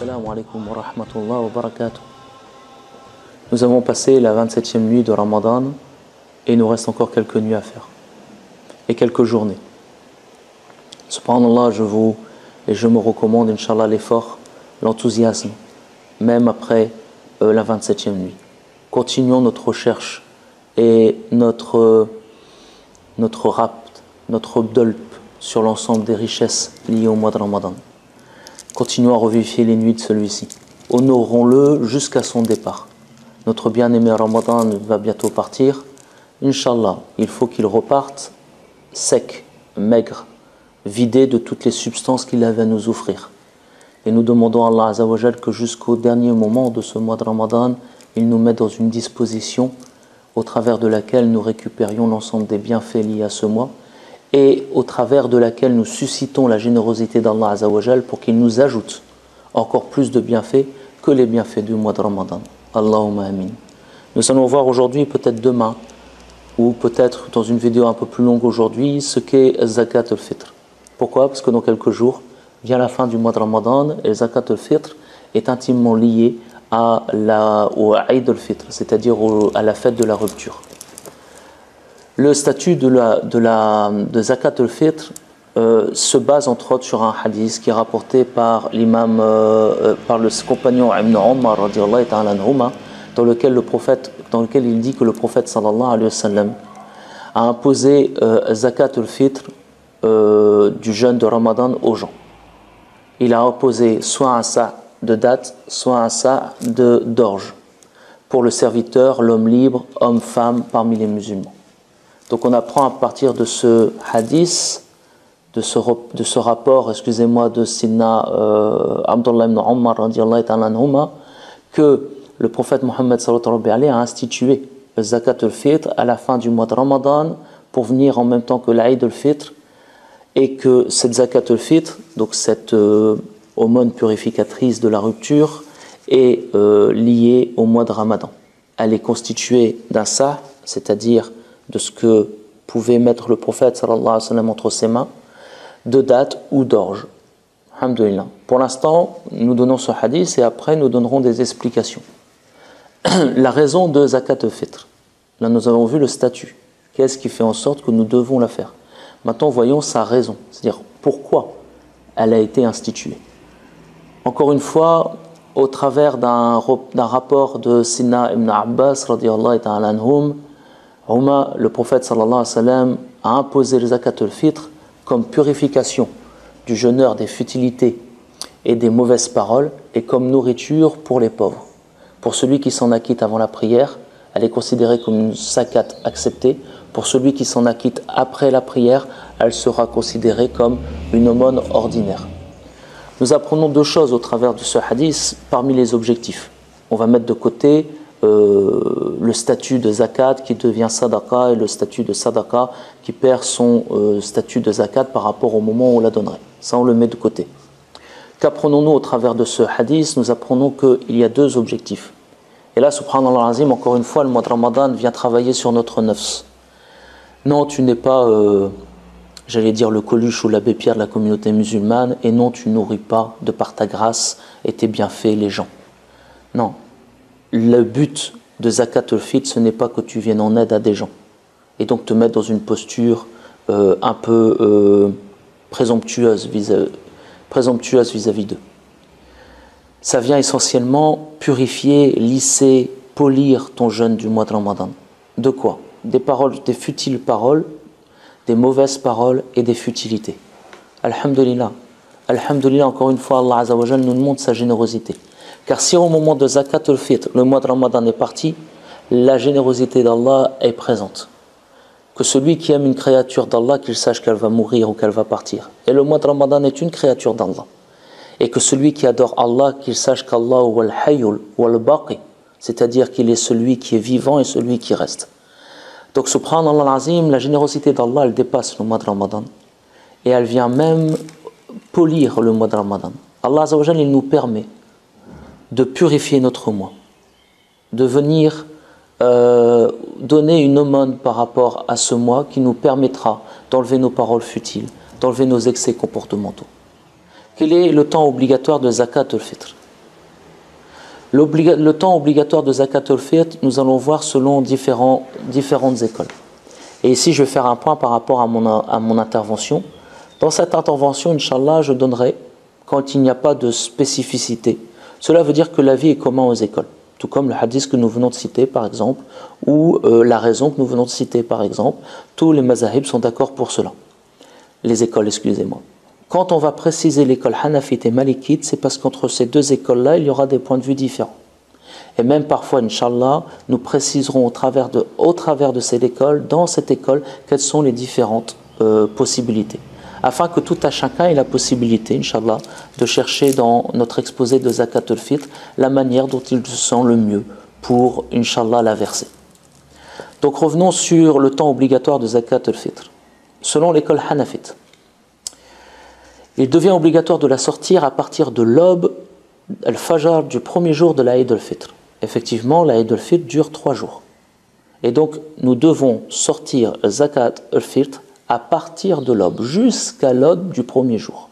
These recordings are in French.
Assalamu alaikum wa rahmatullahi wa barakatuh. Nous avons passé la 27e nuit de Ramadan et il nous reste encore quelques nuits à faire et quelques journées. Subhanallah, je me recommande, Inch'Allah, l'effort, l'enthousiasme, même après la 27e nuit. Continuons notre recherche et notre rapt, notre dolp sur l'ensemble des richesses liées au mois de Ramadan. Continuons à revivifier les nuits de celui-ci. Honorons-le jusqu'à son départ. Notre bien-aimé Ramadan va bientôt partir. Inch'Allah, il faut qu'il reparte sec, maigre, vidé de toutes les substances qu'il avait à nous offrir. Et nous demandons à Allah Azza wa Jal que jusqu'au dernier moment de ce mois de Ramadan, il nous mette dans une disposition au travers de laquelle nous récupérions l'ensemble des bienfaits liés à ce mois et au travers de laquelle nous suscitons la générosité d'Allah Azza wa Jal pour qu'il nous ajoute encore plus de bienfaits que les bienfaits du mois de Ramadan. Allahumma amin. Nous allons voir aujourd'hui, peut-être demain, ou peut-être dans une vidéo un peu plus longue aujourd'hui, ce qu'est Zakat al-Fitr. Pourquoi? Parce que dans quelques jours, vient la fin du mois de Ramadan et Zakat al-Fitr est intimement lié au Eid al-Fitr, c'est-à-dire à la fête de la rupture. Le statut de Zakat al-Fitr se base entre autres sur un hadith qui est rapporté par l'imam, par le compagnon Ibn Umar radiallahu ta'ala anhuma, dans lequel il dit que le prophète sallallahu alayhi wa sallam a imposé Zakat al-Fitr du jeûne de Ramadan aux gens. Il a imposé soit un sa' de date, soit un sa' d'orge pour le serviteur, l'homme libre, homme, femme parmi les musulmans. Donc on apprend à partir de ce hadith, de ce rapport, de Sidna Abdullah ibn Umar radiallahu ta'ala anhuma, que le prophète Mohammed sallallahu alayhi wa sallam a institué le Zakat al-Fitr à la fin du mois de Ramadan pour venir en même temps que l'Aïd al-Fitr, et que cette Zakat al-Fitr, donc cette aumône purificatrice de la rupture, est liée au mois de Ramadan. Elle est constituée d'un sa', c'est-à-dire de ce que pouvait mettre le prophète sallallahu alayhi wa sallam entre ses mains, de date ou d'orge. Alhamdulillah. Pour l'instant, nous donnons ce hadith et après nous donnerons des explications. La raison de Zakat al-Fitr. Là, nous avons vu le statut. Qu'est-ce qui fait en sorte que nous devons la faire? Maintenant, voyons sa raison, c'est-à-dire pourquoi elle a été instituée. Encore une fois, au travers d'un rapport de Sidna ibn Abbas radiyallahu ta'ala anhum, le prophète sallallahu alayhi wa sallam a imposé le Zakat al-Fitr comme purification du jeûneur des futilités et des mauvaises paroles et comme nourriture pour les pauvres. Pour celui qui s'en acquitte avant la prière, elle est considérée comme une zakat acceptée. Pour celui qui s'en acquitte après la prière, elle sera considérée comme une aumône ordinaire. Nous apprenons deux choses au travers de ce hadith parmi les objectifs. On va mettre de côté le statut de zakat qui devient sadaqa et le statut de sadaqa qui perd son statut de zakat par rapport au moment où on la donnerait. Ça, on le met de côté. Qu'apprenons-nous au travers de ce hadith? Nous apprenons qu'il y a deux objectifs. Et là, subhanallah azim, encore une fois, le mois de Ramadan vient travailler sur notre nafs. Non, tu n'es pas, j'allais dire, le Coluche ou l'abbé Pierre de la communauté musulmane, et non, tu nourris pas de par ta grâce et tes bienfaits les gens. Non. Le but de Zakat al-Fitr, ce n'est pas que tu viennes en aide à des gens et donc te mettre dans une posture un peu présomptueuse vis-à-vis d'eux. Ça vient essentiellement purifier, lisser, polir ton jeûne du mois de Ramadan. De quoi? Des paroles, des futiles paroles, des mauvaises paroles et des futilités. Alhamdulillah. Alhamdulillah, encore une fois, Allah Azza wa Jal nous montre sa générosité. Car si au moment de Zakat al-Fitr, le mois de Ramadan est parti, la générosité d'Allah est présente. Que celui qui aime une créature d'Allah, qu'il sache qu'elle va mourir ou qu'elle va partir. Et le mois de Ramadan est une créature d'Allah. Et que celui qui adore Allah, qu'il sache qu'Allah huwa al-hayyul wa al-baqi, c'est-à-dire qu'il est celui qui est vivant et celui qui reste. Donc subhanallah al-azim, la générosité d'Allah, elle dépasse le mois de Ramadan. Et elle vient même polir le mois de Ramadan. Allah Azza wa Jalla, il nous permet de purifier notre moi, de venir donner une aumône par rapport à ce mois qui nous permettra d'enlever nos paroles futiles, d'enlever nos excès comportementaux. Quel est le temps obligatoire de Zakat al-Fitr? Le temps obligatoire de Zakat al-Fitr, nous allons voir selon différentes écoles. Et ici, je vais faire un point par rapport à mon intervention. Dans cette intervention, Inch'Allah, je donnerai, quand il n'y a pas de spécificité, cela veut dire que l'avis est commun aux écoles. Tout comme le hadith que nous venons de citer, par exemple, ou la raison que nous venons de citer, par exemple. Tous les mazahib sont d'accord pour cela. Les écoles, excusez-moi. Quand on va préciser l'école hanafite et malikite, c'est parce qu'entre ces deux écoles-là, il y aura des points de vue différents. Et même parfois, Inch'Allah, nous préciserons au travers de cette école, dans cette école, quelles sont les différentes possibilités. Afin que tout à chacun ait la possibilité, Inch'Allah, de chercher dans notre exposé de Zakat al-Fitr la manière dont il se sent le mieux pour, Inch'Allah, la verser. Donc revenons sur le temps obligatoire de Zakat al-Fitr. Selon l'école hanafite, il devient obligatoire de la sortir à partir de l'aube al-Fajr du premier jour de l'Aïd al-Fitr. Effectivement, l'Aïd al-Fitr dure 3 jours. Et donc, nous devons sortir Zakat al-Fitr à partir de l'aube, jusqu'à l'aube du premier jour.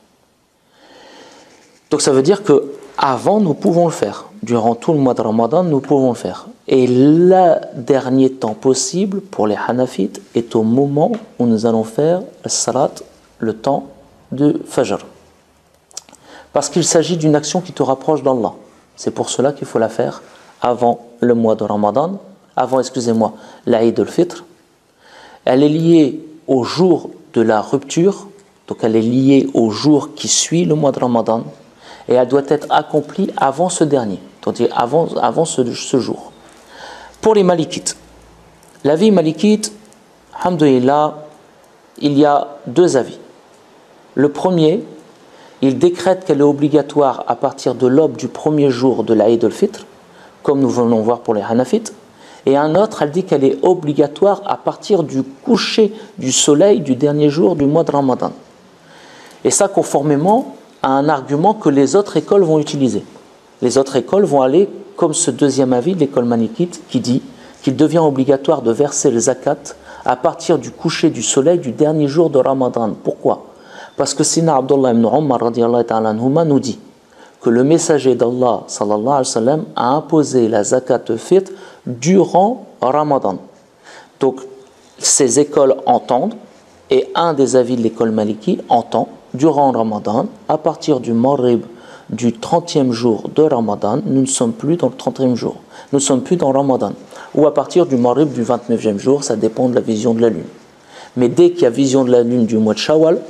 Donc ça veut dire que avant nous pouvons le faire. Durant tout le mois de Ramadan, nous pouvons le faire. Et le dernier temps possible pour les Hanafites est au moment où nous allons faire le salat, le temps de Fajr. Parce qu'il s'agit d'une action qui te rapproche d'Allah. C'est pour cela qu'il faut la faire avant le mois de Ramadan, l'Aïd al-Fitr. Elle est liée au jour de la rupture, donc elle est liée au jour qui suit le mois de Ramadan, et elle doit être accomplie avant ce dernier, c'est-à-dire avant ce jour. Pour les Malikites, l'avis Malikite, alhamdoulilah, il y a 2 avis. Le premier, il décrète qu'elle est obligatoire à partir de l'aube du premier jour de l'Aïd al-Fitr, comme nous venons voir pour les Hanafites, et un autre, elle dit qu'elle est obligatoire à partir du coucher du soleil du dernier jour du mois de Ramadan. Et ça conformément à un argument que les autres écoles vont utiliser. Les autres écoles vont aller comme ce deuxième avis de l'école malikite qui dit qu'il devient obligatoire de verser le zakat à partir du coucher du soleil du dernier jour de Ramadan. Pourquoi? Parce que Sina Abdullah ibn Umar radiyallahu ta'ala anhuma nous dit que le messager d'Allah sallallahu alayhi wa sallam a imposé la zakat al-fitr durant Ramadan. Donc ces écoles entendent, et un des avis de l'école maliki entend, durant Ramadan, à partir du Maghrib du 30e jour de Ramadan, nous ne sommes plus dans le 30e jour, nous ne sommes plus dans Ramadan, ou à partir du Maghrib du 29e jour, ça dépend de la vision de la lune. Mais dès qu'il y a vision de la lune du mois de Shawwal,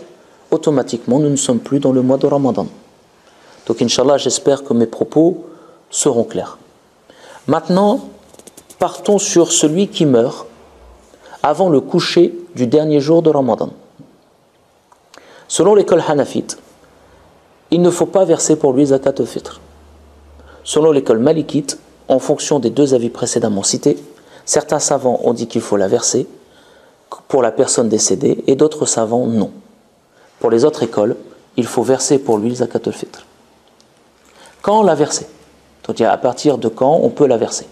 automatiquement nous ne sommes plus dans le mois de Ramadan. Donc Inch'Allah, j'espère que mes propos seront clairs. Maintenant, partons sur celui qui meurt avant le coucher du dernier jour de Ramadan. Selon l'école hanafite, il ne faut pas verser pour lui zakat al-fitr. Selon l'école malikite, en fonction des 2 avis précédemment cités, certains savants ont dit qu'il faut la verser pour la personne décédée et d'autres savants non. Pour les autres écoles, il faut verser pour lui zakat al-fitr. Quand la verser? Donc à partir de quand on peut la verser?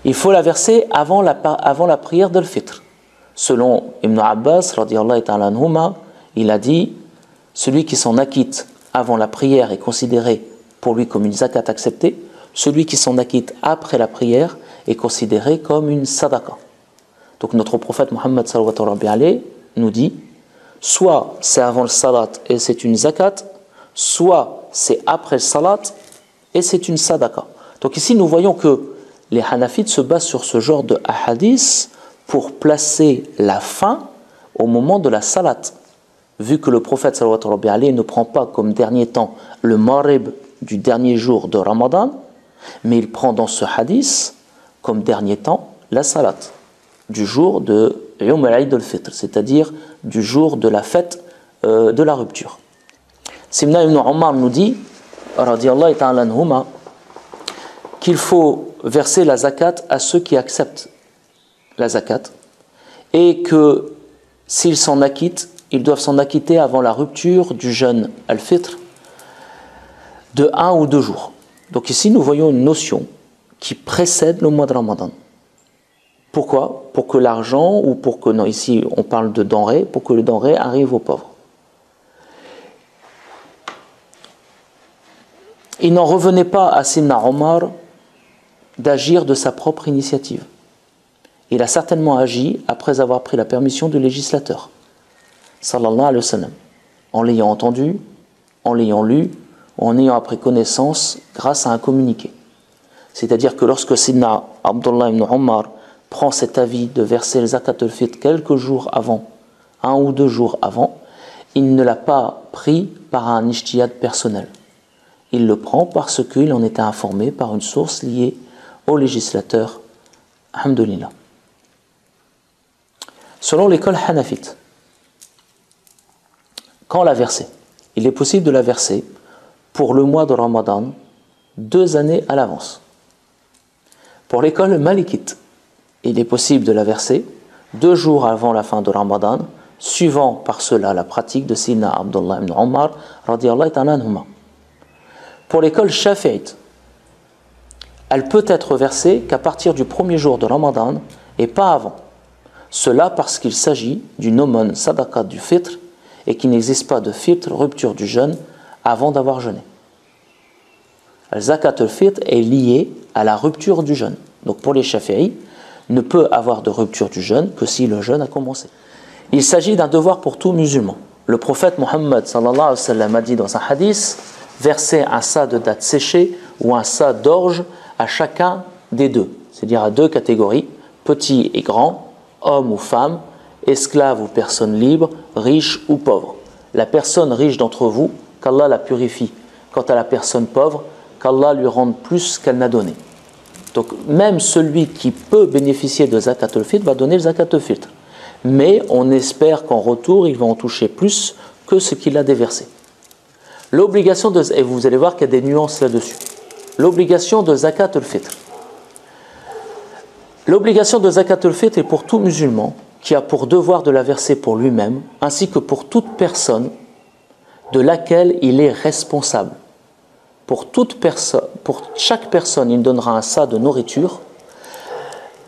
Il faut la verser avant la prière de l'fitr. Selon Ibn Abbas, radiyallahu ta'ala anhuma, il a dit celui qui s'en acquitte avant la prière est considéré pour lui comme une zakat acceptée. Celui qui s'en acquitte après la prière est considéré comme une sadaqa. Donc notre prophète Muhammad sallallahu alayhi wa sallam nous dit soit c'est avant le salat et c'est une zakat, soit c'est après le salat et c'est une sadaqa. Donc ici nous voyons que les Hanafites se basent sur ce genre de hadith pour placer la fin au moment de la salat. Vu que le prophète sallallahu alayhi wa sallam ne prend pas comme dernier temps le Maghrib du dernier jour de Ramadan, mais il prend dans ce hadith comme dernier temps la salat du jour de Yawm al-Eid al-Fitr, c'est-à-dire du jour de la fête de la rupture. Simna ibn Umar nous dit, radiyallahu ta'ala anhuma, qu'il faut verser la zakat à ceux qui acceptent la zakat et que s'ils s'en acquittent, ils doivent s'en acquitter avant la rupture du jeûne al-Fitr de 1 ou 2 jours. Donc ici nous voyons une notion qui précède le mois de Ramadan. Pourquoi? Pour que l'argent, ou pour que, non, ici on parle de denrées, pour que le denrée arrive aux pauvres. Il n'en revenait pas à Sidna Omar d'agir de sa propre initiative. Il a certainement agi après avoir pris la permission du législateur, sallallahu alayhi wa sallam, en l'ayant entendu, en l'ayant lu, en ayant appris connaissance grâce à un communiqué. C'est-à-dire que lorsque Sidna Abdullah ibn Omar prend cet avis de verser le zakat al-fitr quelques jours avant, 1 ou 2 jours avant, il ne l'a pas pris par un ijtihad personnel. Il le prend parce qu'il en était informé par une source liée au législateur. Alhamdulillah. Selon l'école hanafite, quand la verser, il est possible de la verser pour le mois de Ramadan 2 années à l'avance. Pour l'école malikite, il est possible de la verser 2 jours avant la fin de Ramadan, suivant par cela la pratique de Sidna Abdullah ibn Omar radiyallahu ta'ala anhuma. Pour l'école shafi'ite, elle peut être versée qu'à partir du premier jour de Ramadan et pas avant. Cela parce qu'il s'agit d'une aumône sadaqa du fitr et qu'il n'existe pas de fitr, rupture du jeûne, avant d'avoir jeûné. Le zakat al-fitr est lié à la rupture du jeûne. Donc pour les shafi'i, ne peut avoir de rupture du jeûne que si le jeûne a commencé. Il s'agit d'un devoir pour tout musulman. Le prophète Mohammed sallallahu alayhi wa sallam a dit dans un hadith, verser un sa de dattes séchées ou un sa d'orge à chacun des deux, c'est-à-dire à 2 catégories, petits et grands, hommes ou femmes, esclaves ou personnes libres, riches ou pauvres. La personne riche d'entre vous, qu'Allah la purifie. Quant à la personne pauvre, qu'Allah lui rende plus qu'elle n'a donné. Donc même celui qui peut bénéficier de zakat al-fitr va donner le zakat al-fitr. Mais on espère qu'en retour, il va en toucher plus que ce qu'il a déversé. L'obligation de, et vous allez voir qu'il y a des nuances là-dessus. L'obligation de zakat al-fitr. L'obligation de zakat al-fitr est pour tout musulman qui a pour devoir de la verser pour lui-même, ainsi que pour toute personne de laquelle il est responsable. Pour chaque personne, il donnera un sa de nourriture,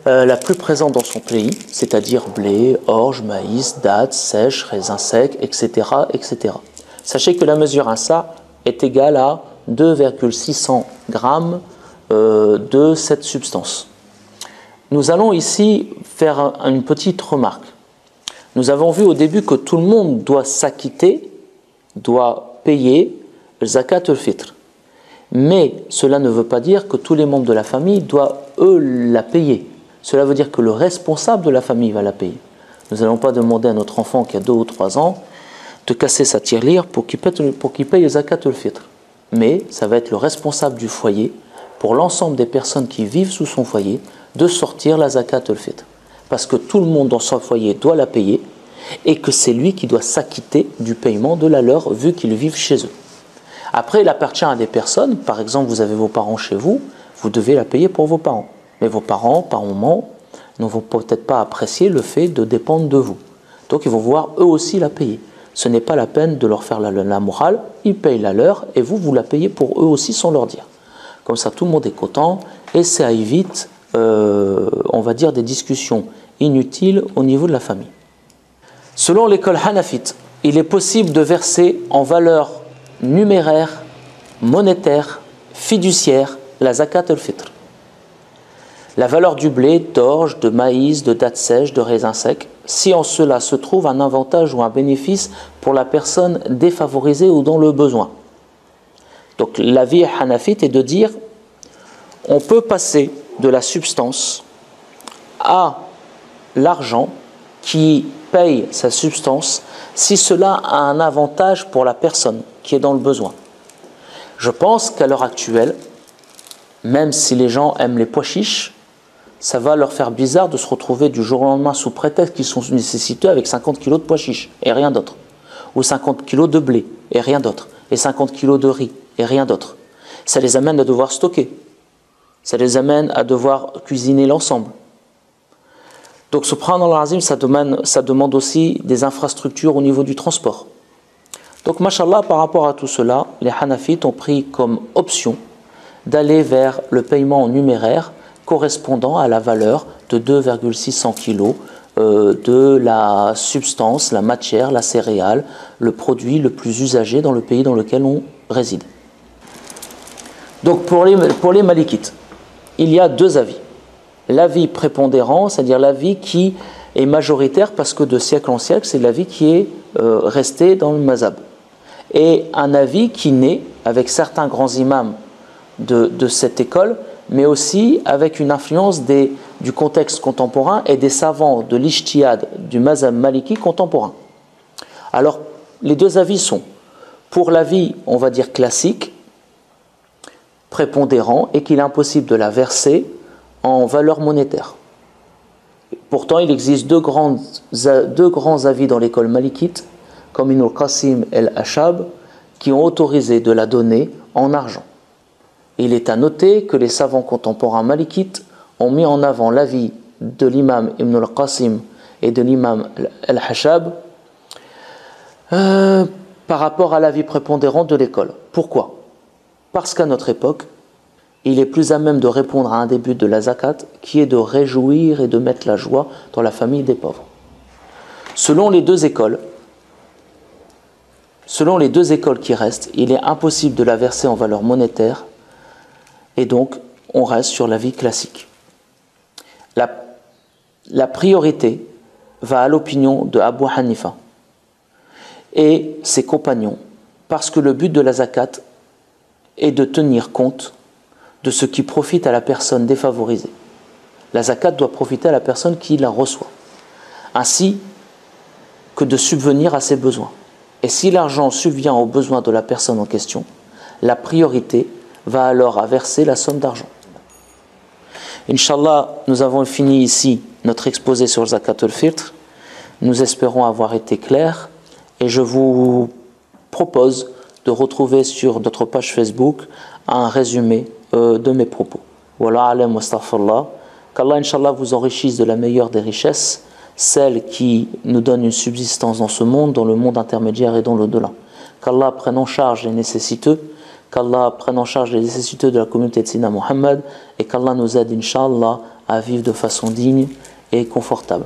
la plus présente dans son pays, c'est-à-dire blé, orge, maïs, dattes, sèches, raisins secs, etc., etc. Sachez que la mesure un sa est égale à 2,600 grammes de cette substance. Nous allons ici faire une petite remarque. Nous avons vu au début que tout le monde doit s'acquitter, doit payer le zakat al-fitr. Mais cela ne veut pas dire que tous les membres de la famille doivent, eux, la payer. Cela veut dire que le responsable de la famille va la payer. Nous n'allons pas demander à notre enfant qui a 2 ou 3 ans de casser sa tirelire pour qu'il paye le zakat al-fitr. Mais ça va être le responsable du foyer, pour l'ensemble des personnes qui vivent sous son foyer, de sortir la zakat al-fitr. Parce que tout le monde dans son foyer doit la payer et que c'est lui qui doit s'acquitter du paiement de la leur vu qu'ils vivent chez eux. Après, il appartient à des personnes, par exemple, vous avez vos parents chez vous, vous devez la payer pour vos parents. Mais vos parents, par moment, ne vont peut-être pas apprécier le fait de dépendre de vous. Donc, ils vont voir eux aussi la payer. Ce n'est pas la peine de leur faire la morale, ils payent la leur et vous la payez pour eux aussi sans leur dire. Comme ça, tout le monde est content et ça évite, on va dire, des discussions inutiles au niveau de la famille. Selon l'école hanafite, il est possible de verser en valeur numéraire, monétaire, fiduciaire, la zakat al-fitr. La valeur du blé, d'orge, de maïs, de dattes sèches, de raisins secs, si en cela se trouve un avantage ou un bénéfice pour la personne défavorisée ou dans le besoin. Donc l'avis hanafite est de dire on peut passer de la substance à l'argent qui paye sa substance si cela a un avantage pour la personne qui est dans le besoin. Je pense qu'à l'heure actuelle, même si les gens aiment les pois chiches, ça va leur faire bizarre de se retrouver du jour au lendemain sous prétexte qu'ils sont nécessités avec 50 kg de pois chiches et rien d'autre. Ou 50 kg de blé et rien d'autre. Et 50 kg de riz et rien d'autre. Ça les amène à devoir stocker. Ça les amène à devoir cuisiner l'ensemble. Donc, subhanallah azim, ça demande aussi des infrastructures au niveau du transport. Donc, mashallah, par rapport à tout cela, les hanafites ont pris comme option d'aller vers le paiement en numéraire correspondant à la valeur de 2,600 kg de la substance, la matière, la céréale, le produit le plus usagé dans le pays dans lequel on réside. Donc, pour les malikites, il y a deux avis. L'avis prépondérant, c'est-à-dire l'avis qui est majoritaire parce que de siècle en siècle, c'est l'avis qui est resté dans le mazhab. Et un avis qui naît avec certains grands imams de cette école, mais aussi avec une influence du contexte contemporain et des savants de l'ijtihad du mazhab maliki contemporain. Alors, les deux avis sont, pour l'avis, on va dire classique, prépondérant, et qu'il est impossible de la verser en valeur monétaire. Pourtant, il existe deux grands avis dans l'école malikite, comme Ibn al-Qasim et al-Ashab, qui ont autorisé de la donner en argent. Il est à noter que les savants contemporains malikites ont mis en avant l'avis de l'imam Ibn al-Qasim et de l'imam al-Ashab par rapport à l'avis prépondérant de l'école. Pourquoi? Parce qu'à notre époque, il est plus à même de répondre à un des buts de la zakat, qui est de réjouir et de mettre la joie dans la famille des pauvres. Selon les deux écoles qui restent, il est impossible de la verser en valeur monétaire, et donc on reste sur l'avis classique. La priorité va à l'opinion de Abu Hanifa et ses compagnons, parce que le but de la zakat est de tenir compte de ce qui profite à la personne défavorisée. La zakat doit profiter à la personne qui la reçoit, ainsi que de subvenir à ses besoins. Et si l'argent subvient aux besoins de la personne en question, la priorité va alors à verser la somme d'argent. Inch'Allah, nous avons fini ici notre exposé sur le zakat al-fitr. Nous espérons avoir été clairs et je vous propose de retrouver sur notre page Facebook un résumé de mes propos. Voilà, alam wa astaghfirullah. Qu'Allah, Inch'Allah, vous enrichisse de la meilleure des richesses, celle qui nous donne une subsistance dans ce monde, dans le monde intermédiaire et dans l'au-delà. Qu'Allah prenne en charge les nécessiteux, qu'Allah prenne en charge les nécessiteux de la communauté de Sina Muhammad et qu'Allah nous aide, Inch'Allah, à vivre de façon digne et confortable.